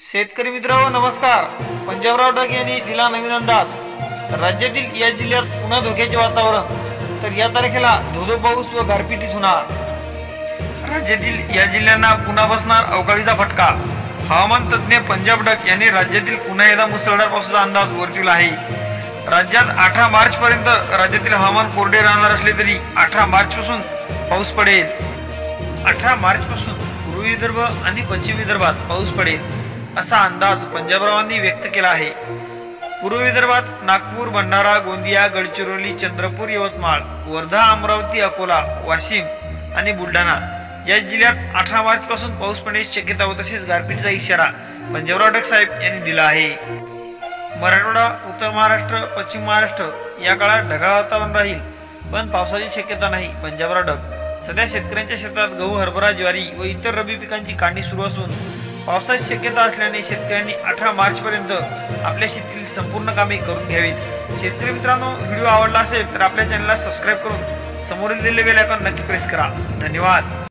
शेतकरी मित्रांनो नमस्कार। पंजाबराव डग यांनी दिला नवीन अंदाज। राज्यातील या जिल्ह्यात पुन्हा धोक्याचे वातावरण। तर या तारखेला धोधो पाऊस व गारपीट होणार। राज्यातील या जिल्ह्यांना पुन्हा बसणार अवकाळीचा फटका। हवामान तज्ञ पंजाब डग यांनी राज्यातील पुन्हा एकदा मुसळधार पावसाचा अंदाज वर्तविला आहे। राज्यात 18 मार्च पर्यंत राज्यातील हवामान कोरडे राहणार असले तरी 18 मार्च पासून पाऊस पडेल। 18 मार्च पासून पूर्व विदर्भ आणि पश्चिम विदर्भात पाऊस पडेल असा अंदाज पंजाबरावांनी व्यक्त केला आहे। पूर्व विदर्भात नागपूर, भंडारा, गोंदिया, गडचिरोली, चंद्रपूर, यवतमाळ, वर्धा, अमरावती, अकोला, वाशिम आणि बुलढाणा या जिल्ह्यात 18 मार्च पासून पाऊस पडण्याची शक्यता व तसेच गारपीटचा इशारा पंजाबराव डग साहेब यांनी दिला आहे। मराठवाडा, उत्तर महाराष्ट्र, पश्चिम महाराष्ट्र या काळात ढगाळ वातावरण राहील पण पावसाची शक्यता नाही। पंजाबराव डग सध्या शेतकऱ्यांच्या शेतात गहू, हरभरा, ज्वारी व इतर रब्बी पिकांची काढणी सुरू असून पावसाची शक्यता असल्याने शेतकऱ्यांनी 18 मार्च पर्यंत आपल्या शेतीतील संपूर्ण कामे करून घ्यावीत। शेतकरी मित्रांनो, व्हिडिओ आवडला असेल तर आपल्या चॅनलला सबस्क्राईब करून समोरील दिलेले बेल आयकॉन नक्की प्रेस करा। धन्यवाद।